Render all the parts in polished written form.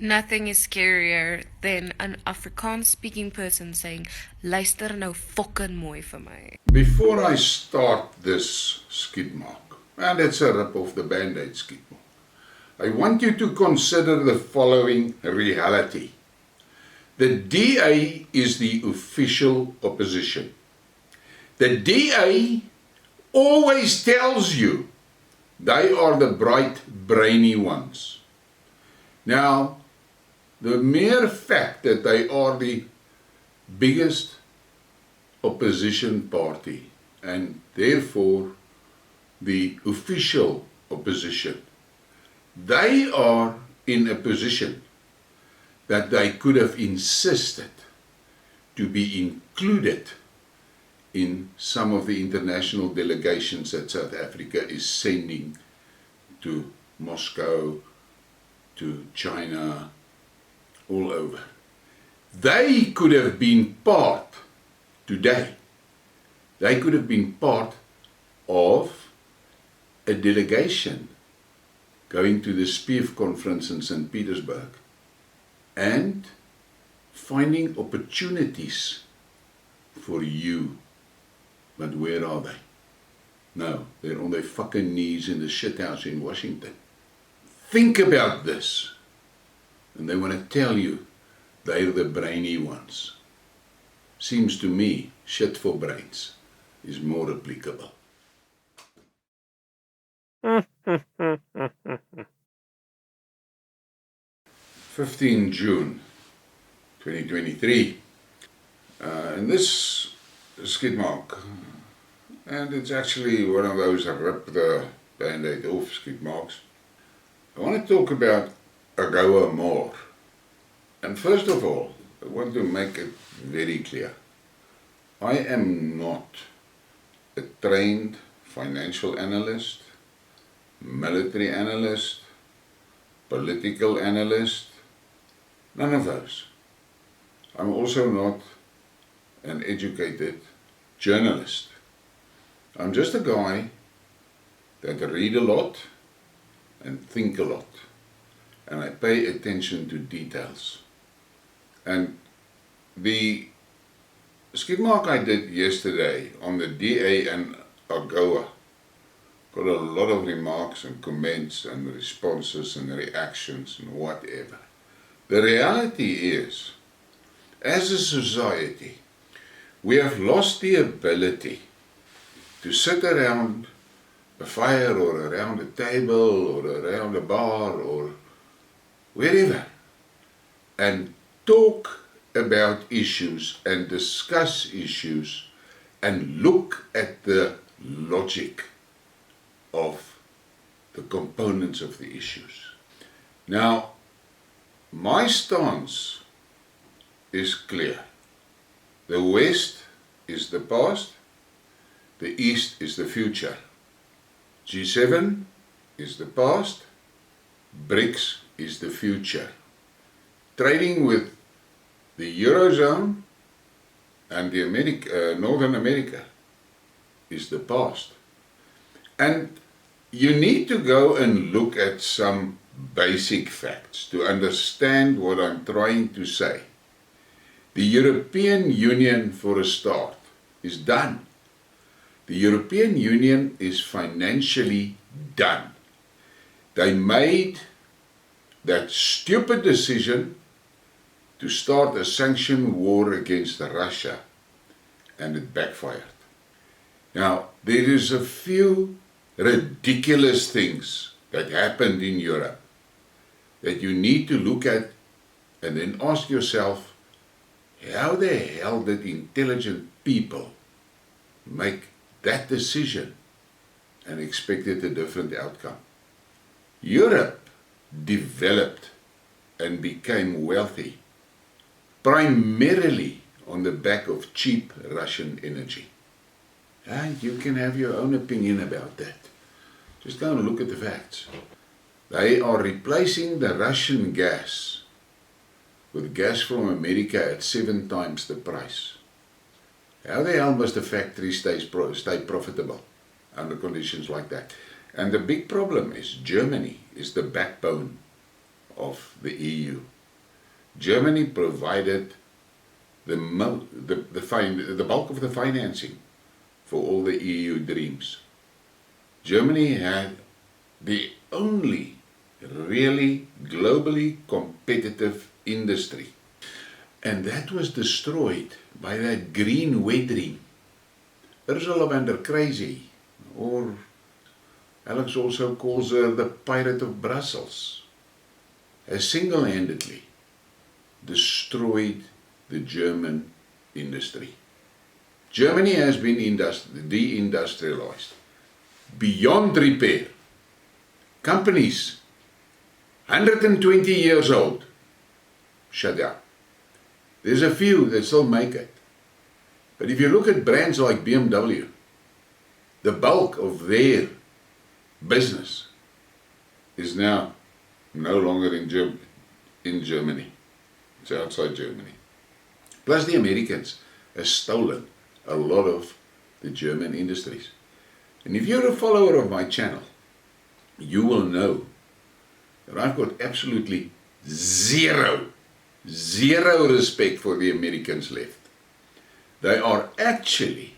Nothing is scarier than an Afrikaans-speaking person saying, luister nou fucking mooi vir my. Before I start this Skidmark, and it's a rip off the Band-Aid Skidmark, I want you to consider the following reality. The DA is the official opposition. The DA always tells you they are the bright, brainy ones. Now, the mere fact that they are the biggest opposition party and therefore the official opposition, they are in a position that they could have insisted to be included in some of the international delegations that South Africa is sending to Moscow, to China, all over. They could have been part today. They could have been part of a delegation going to the SPIEF conference in St. Petersburg and finding opportunities for you. But where are they? No, they're on their fucking knees in the shithouse in Washington. Think about this. And they want to tell you they're the brainy ones. Seems to me, shit for brains is more applicable. 15 June 2023. And this Skidmark, and it's actually one of those rip the Band-Aid off Skidmarks. I want to talk about AGOA more. And first of all, I want to make it very clear. I am not a trained financial analyst, military analyst, political analyst, none of those. I'm also not an educated journalist. I'm just a guy that read a lot and think a lot. And I pay attention to details. And the Skidmark I did yesterday on the DA and AGOA got a lot of remarks and comments and responses and reactions and whatever. The reality is, as a society, we have lost the ability to sit around a fire or around a table or around a bar or wherever and talk about issues and discuss issues and look at the logic of the components of the issues. Now, my stance is clear. The West is the past, the East is the future. G7 is the past, BRICS is the future. Trading with the Eurozone and the Northern America is the past. And you need to go and look at some basic facts to understand what I'm trying to say. The European Union, for a start, is done. The European Union is financially done. They made that stupid decision to start a sanction war against Russia, and it backfired. Now, there is a few ridiculous things that happened in Europe that you need to look at and then ask yourself, how the hell did intelligent people make that decision and expected a different outcome? Europe developed and became wealthy primarily on the back of cheap Russian energy. And you can have your own opinion about that. Just go and look at the facts. They are replacing the Russian gas with gas from America at 7 times the price. How the hell must the factory stay profitable under conditions like that? And the big problem is Germany is the backbone of the EU. Germany provided the bulk of the financing for all the EU dreams. Germany had the only really globally competitive industry, and that was destroyed by that green wet dream. Ursula van der Crazy, or Alex also calls her the Pirate of Brussels, has single-handedly destroyed the German industry. Germany has been deindustrialized beyond repair. Companies 120 years old shut down. There's a few that still make it. But if you look at brands like BMW, the bulk of their business is now no longer in Germany. It's outside Germany. Plus the Americans have stolen a lot of the German industries. And if you're a follower of my channel, you will know that I've got absolutely zero respect for the Americans left. They are actually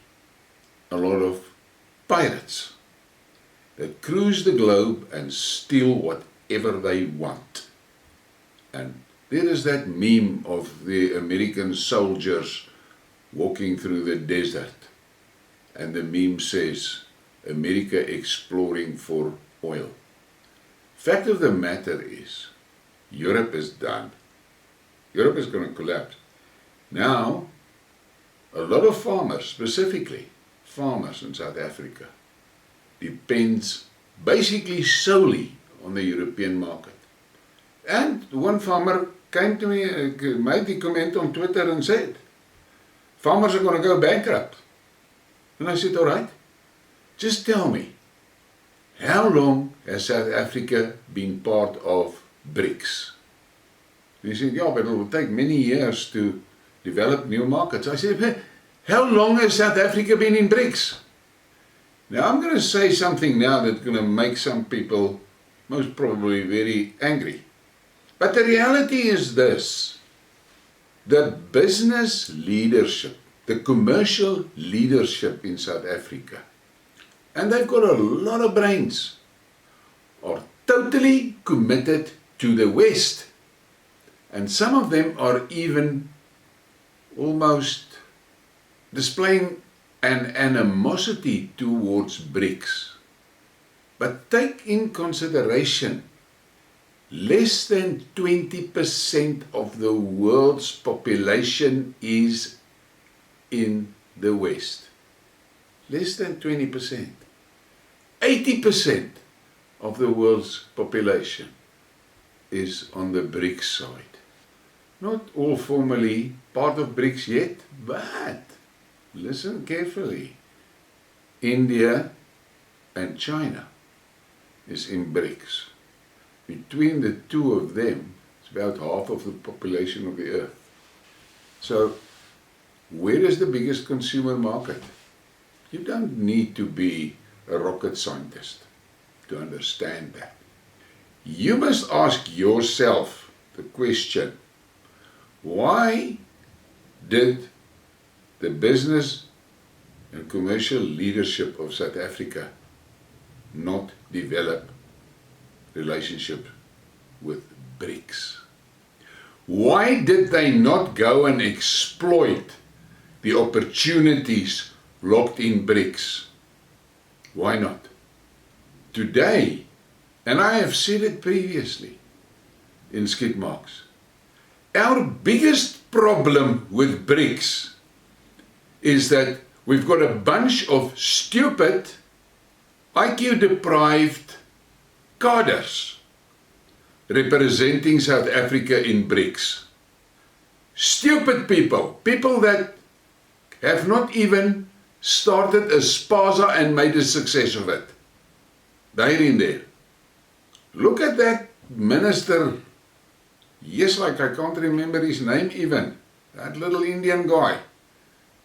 a lot of pirates that cruise the globe and steal whatever they want. And there is that meme of the American soldiers walking through the desert, and the meme says, America exploring for oil. Fact of the matter is, Europe is done. Europe is going to collapse. Now, a lot of farmers, specifically farmers in South Africa, depends basically solely on the European market. And one farmer came to me, made the comment on Twitter and said, farmers are going to go bankrupt. And I said, all right, just tell me, how long has South Africa been part of BRICS? And he said, yeah, but it will take many years to develop new markets. I said, how long has South Africa been in BRICS? Now I'm going to say something now that's going to make some people most probably very angry. But the reality is this: the business leadership, the commercial leadership in South Africa, and they've got a lot of brains, are totally committed to the West. And some of them are even almost displaying an animosity towards BRICS. But take in consideration, less than 20% of the world's population is in the West. Less than 20%. 80% of the world's population is on the BRICS side. Not all formally part of BRICS yet, but listen carefully. India and China is in BRICS. Between the two of them, it's about half of the population of the earth. So, where is the biggest consumer market? You don't need to be a rocket scientist to understand that. You must ask yourself the question, why did the business and commercial leadership of South Africa not develop relationship with BRICS? Why did they not go and exploit the opportunities locked in BRICS? Why not? Today, and I have said it previously in Skidmarks, our biggest problem with BRICS is that we've got a bunch of stupid, IQ-deprived cadres representing South Africa in BRICS. Stupid people, people that have not even started a spaza and made a success of it. They're in there. Look at that minister, yes, like I can't remember his name even, that little Indian guy.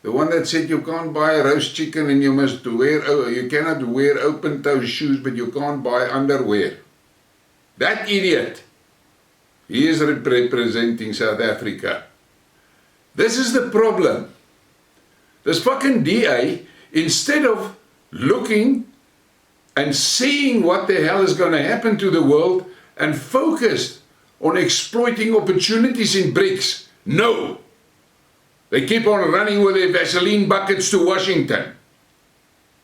The one that said you can't buy a roast chicken and you cannot wear open-toe shoes, but you can't buy underwear. That idiot He is representing South Africa. This is the problem. This fucking DA, instead of looking and seeing what the hell is going to happen to the world and focused on exploiting opportunities in BRICS, no. They keep on running with their Vaseline buckets to Washington.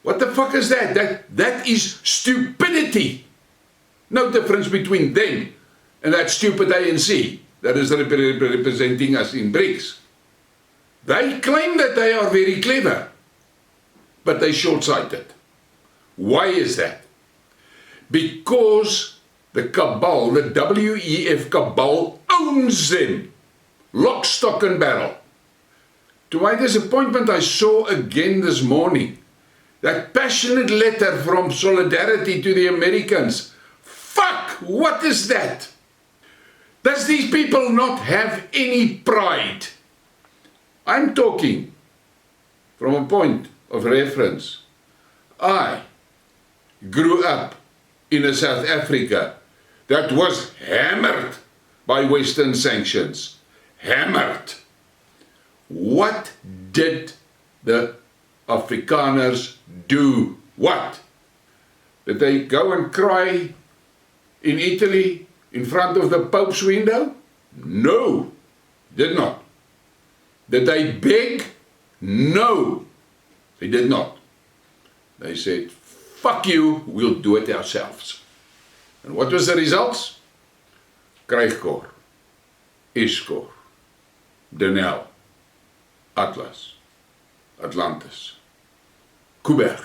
What the fuck is that? That is stupidity. No difference between them and that stupid ANC that is representing us in BRICS. They claim that they are very clever, but they're short-sighted. Why is that? Because the cabal, the WEF cabal, owns them. Lock, stock and barrel. To my disappointment, I saw again this morning that passionate letter from solidarity to the Americans. Fuck! What is that? Does these people not have any pride? I'm talking from a point of reference. I grew up in a South Africa that was hammered by Western sanctions. Hammered. What did the Afrikaners do? What? Did they go and cry in Italy in front of the Pope's window? No, did not. Did they beg? No, they did not. They said, fuck you, we'll do it ourselves. And what was the results? Krijgkor, Iskor, Denel, Atlas, Atlantis, Kuberg,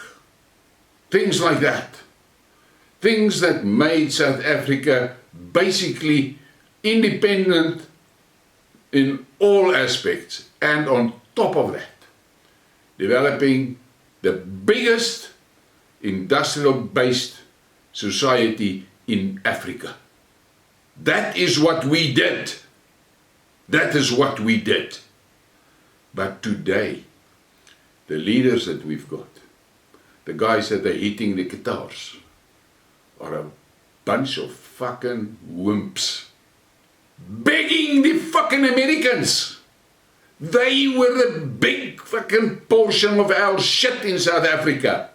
things like that. Things that made South Africa basically independent in all aspects, and on top of that, developing the biggest industrial-based society in Africa. That is what we did. That is what we did. But today, the leaders that we've got, the guys that are hitting the guitars, are a bunch of fucking wimps. Begging the fucking Americans. They were the big fucking portion of our shit in South Africa.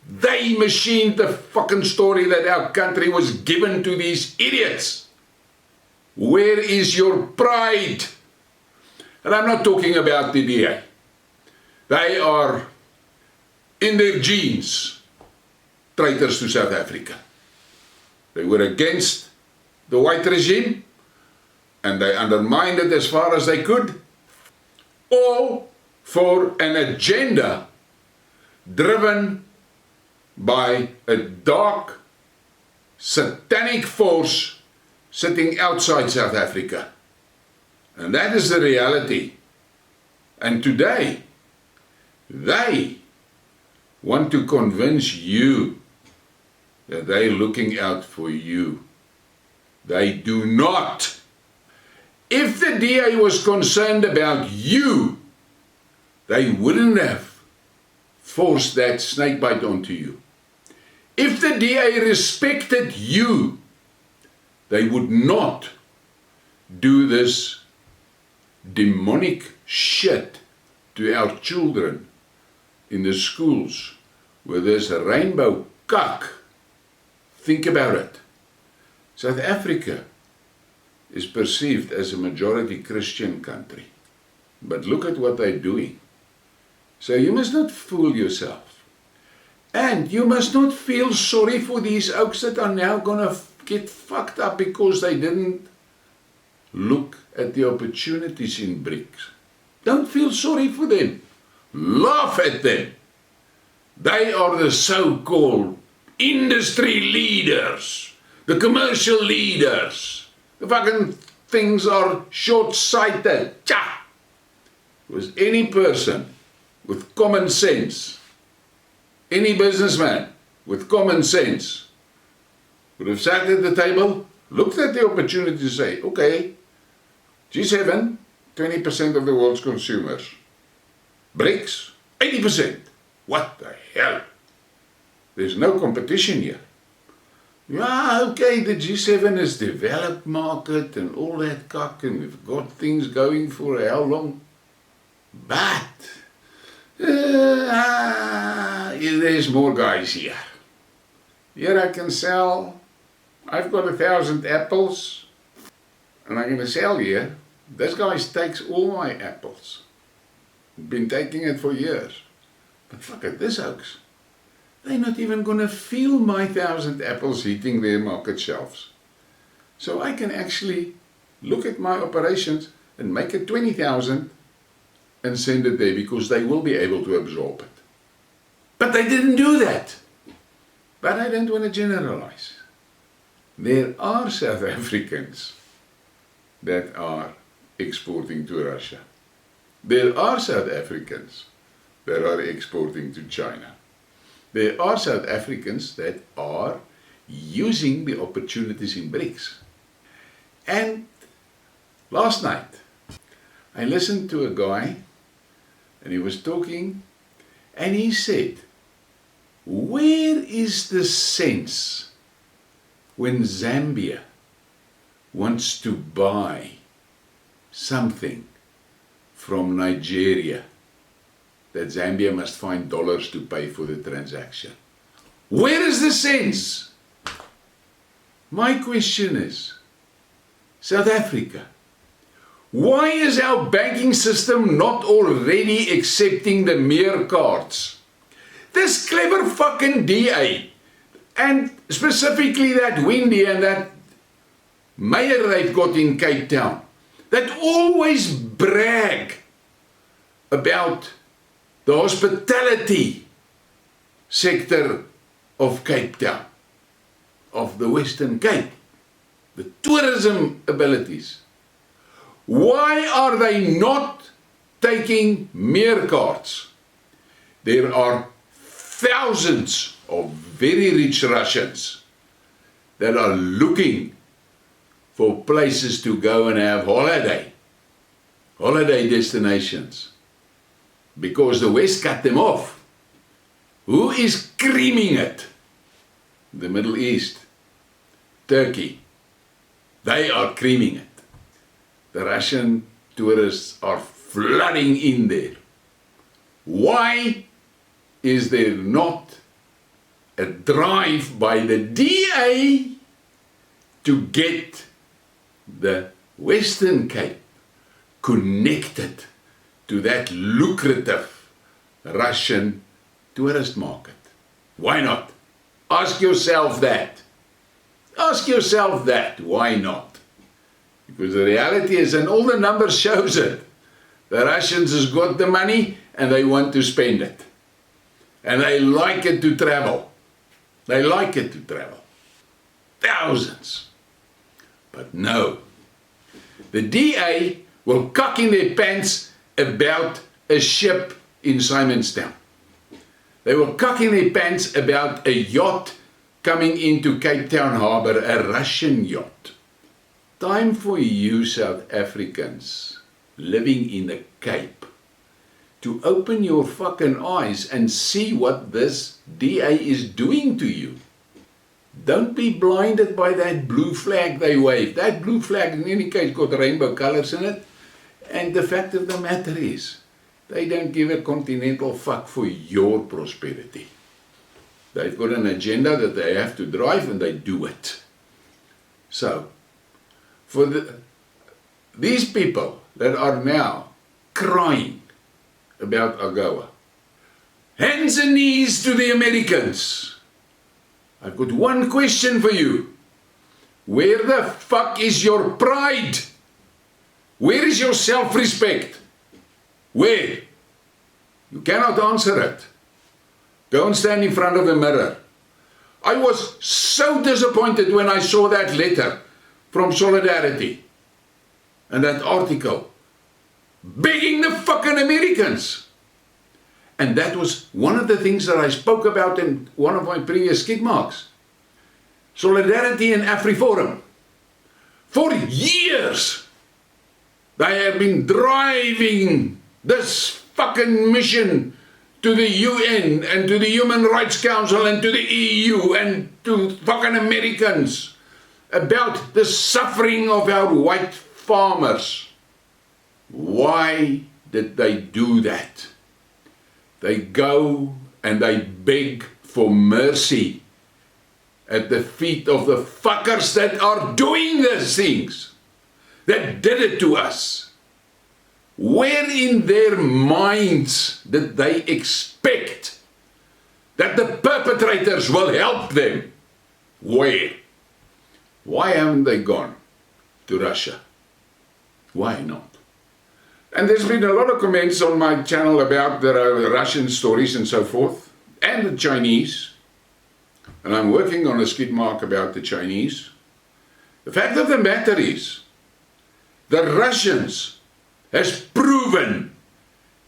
They machined the fucking story that our country was given to these idiots. Where is your pride? And I'm not talking about the DA. They are, in their genes, traitors to South Africa. They were against the white regime, and they undermined it as far as they could, all for an agenda driven by a dark, satanic force sitting outside South Africa. And that is the reality. And today, they want to convince you that they're looking out for you. They do not. If the DA was concerned about you, they wouldn't have forced that snakebite onto you. If the DA respected you, they would not do this demonic shit to our children in the schools where there's a rainbow cuck. Think about it. South Africa is perceived as a majority Christian country. But look at what they're doing. So you must not fool yourself. And you must not feel sorry for these oaks that are now going to get fucked up because they didn't look at the opportunities in BRICS. Don't feel sorry for them. Laugh at them. They are the so-called industry leaders, the commercial leaders. The fucking things are short-sighted. Cha! Was any person with common sense, any businessman with common sense, would have sat at the table, looked at the opportunity to say, okay, G7, 20% of the world's consumers. BRICS, 80%. What the hell? There's no competition here. Yeah, okay, the G7 is developed market and all that cock, and we've got things going for how long? But there's more guys here. Here I can sell, I've got 1,000 apples, and I'm going to sell here. This guy takes all my apples. Been taking it for years. But fuck it, this hoax. They're not even going to feel my 1,000 apples hitting their market shelves. So I can actually look at my operations and make it 20,000 and send it there, because they will be able to absorb it. But they didn't do that. But I don't want to generalize. There are South Africans that are exporting to Russia. There are South Africans that are exporting to China. There are South Africans that are using the opportunities in BRICS. And last night, I listened to a guy, and he was talking, and he said, where is the sense when Zambia wants to buy something from Nigeria, that Zambia must find dollars to pay for the transaction? Where is the sense? My question is, South Africa, why is our banking system not already accepting the mere cards? This clever fucking DA, and specifically that Windy and that mayor they've got in Cape Town, that always brag about the hospitality sector of Cape Town, of the Western Cape, the tourism abilities. Why are they not taking mere cards? There are thousands of very rich Russians that are looking for places to go and have holiday destinations, because the West cut them off. Who is creaming it? The Middle East, Turkey. They are creaming it. The Russian tourists are flooding in there. Why is there not a drive by the DA to get the Western Cape connected to that lucrative Russian tourist market? Why not? Ask yourself that. Ask yourself that. Why not? Because the reality is, and all the numbers shows it, the Russians has got the money and they want to spend it. And they like it to travel. They like it to travel. Thousands. But no. The DA will cock in their pants about a ship in Simonstown. They will cock in their pants about a yacht coming into Cape Town Harbour, a Russian yacht. Time for you South Africans living in the Cape to open your fucking eyes and see what this DA is doing to you. Don't be blinded by that blue flag they wave. That blue flag in any case got rainbow colours in it. And the fact of the matter is, they don't give a continental fuck for your prosperity. They've got an agenda that they have to drive, and they do it. So, for these people that are now crying about AGOA, hands and knees to the Americans. I've got one question for you. Where the fuck is your pride? Where is your self-respect? Where? You cannot answer it. Go and stand in front of the mirror. I was so disappointed when I saw that letter from Solidarity and that article begging the fucking Americans. And that was one of the things that I spoke about in one of my previous Skidmarks. Solidarity and AfriForum. For years, they have been driving this fucking mission to the UN and to the Human Rights Council and to the EU and to fucking Americans about the suffering of our white farmers. Why did they do that? They go and they beg for mercy at the feet of the fuckers that are doing these things, that did it to us. Where in their minds did they expect that the perpetrators will help them? Where? Why haven't they gone to Russia? Why not? And there's been a lot of comments on my channel about the Russian stories and so forth, and the Chinese. And I'm working on a Skidmark about the Chinese. The fact of the matter is, the Russians has proven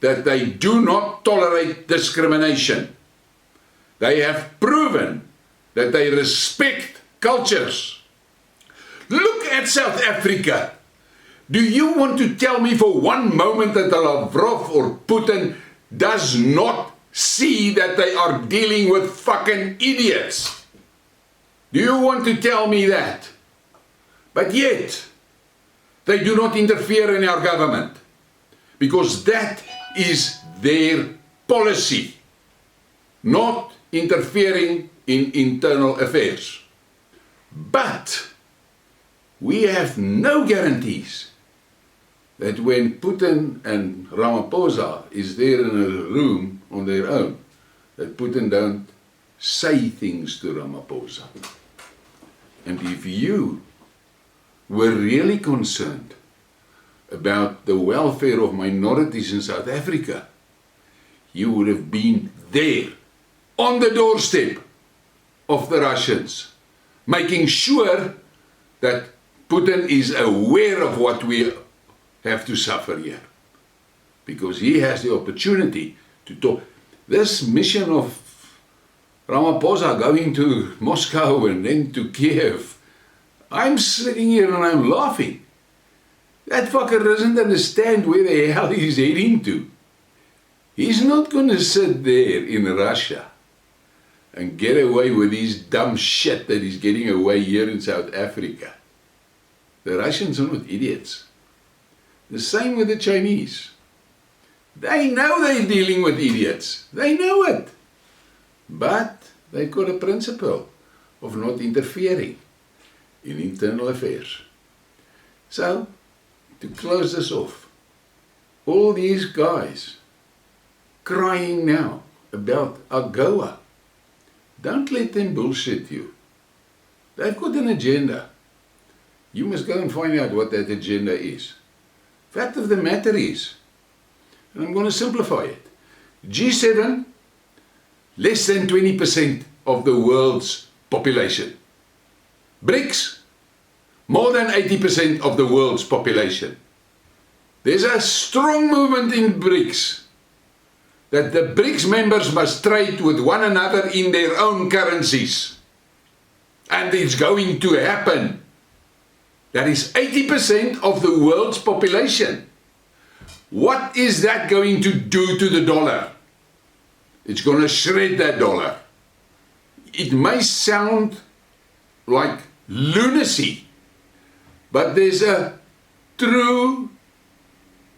that they do not tolerate discrimination. They have proven that they respect cultures. Look at South Africa. Do you want to tell me for one moment that Lavrov or Putin does not see that they are dealing with fucking idiots? Do you want to tell me that? But yet, they do not interfere in our government, because that is their policy, not interfering in internal affairs. But we have no guarantees that when Putin and Ramaphosa is there in a room on their own, that Putin don't say things to Ramaphosa. And if you were really concerned about the welfare of minorities in South Africa, you would have been there, on the doorstep of the Russians, making sure that Putin is aware of what we have to suffer here, because he has the opportunity to talk. This mission of Ramaphosa going to Moscow and then to Kiev, I'm sitting here and I'm laughing. That fucker doesn't understand where the hell he's heading to. He's not going to sit there in Russia and get away with his dumb shit that he's getting away here in South Africa. The Russians are not idiots. The same with the Chinese. They know they're dealing with idiots. They know it. But they've got a principle of not interfering in internal affairs. So, to close this off, all these guys crying now about AGOA, don't let them bullshit you. They've got an agenda. You must go and find out what that agenda is. Fact of the matter is, and I'm going to simplify it, G7, less than 20% of the world's population. BRICS, more than 80% of the world's population. There's a strong movement in BRICS that the BRICS members must trade with one another in their own currencies. And it's going to happen. That is 80% of the world's population. What is that going to do to the dollar? It's going to shred that dollar. It may sound like lunacy, but there's a true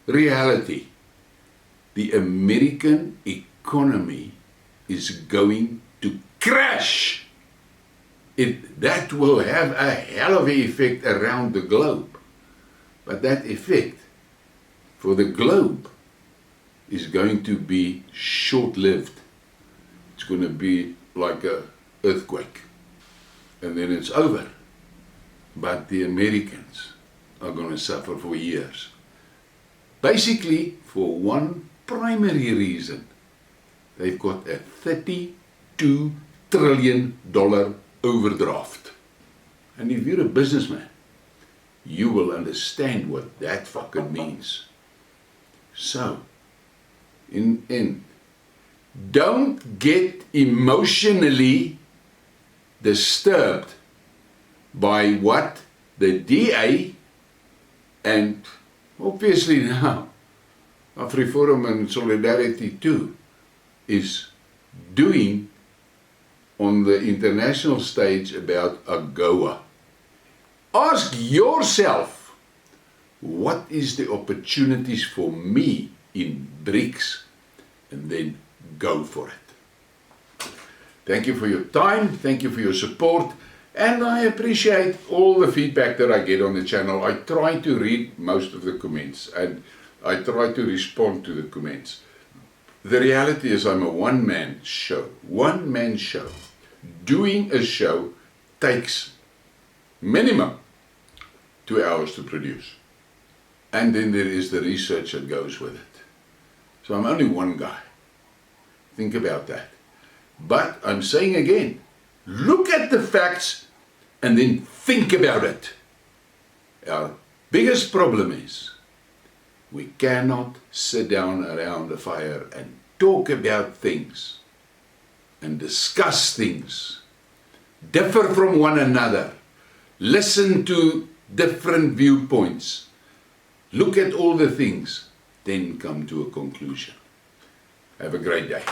reality. The American economy is going to crash. That will have a hell of an effect around the globe. But that effect for the globe is going to be short-lived. It's going to be like an earthquake. And then it's over. But the Americans are going to suffer for years. Basically, for one primary reason. They've got a $32 trillion overdraft. And if you're a businessman, you will understand what that fucking means. So, in end, don't get emotionally disturbed by what the DA and obviously now AfriForum and Solidarity too is doing on the international stage about AGOA. Ask yourself, what is the opportunities for me in BRICS? And then go for it. Thank you for your time, thank you for your support, and I appreciate all the feedback that I get on the channel. I try to read most of the comments and I try to respond to the comments. The reality is I'm a one-man show. One-man show. Doing a show takes minimum 2 hours to produce. And then there is the research that goes with it. So I'm only one guy. Think about that. But I'm saying again, look at the facts and then think about it. Our biggest problem is we cannot sit down around a fire and talk about things and discuss things, differ from one another, listen to different viewpoints, look at all the things, then come to a conclusion. Have a great day.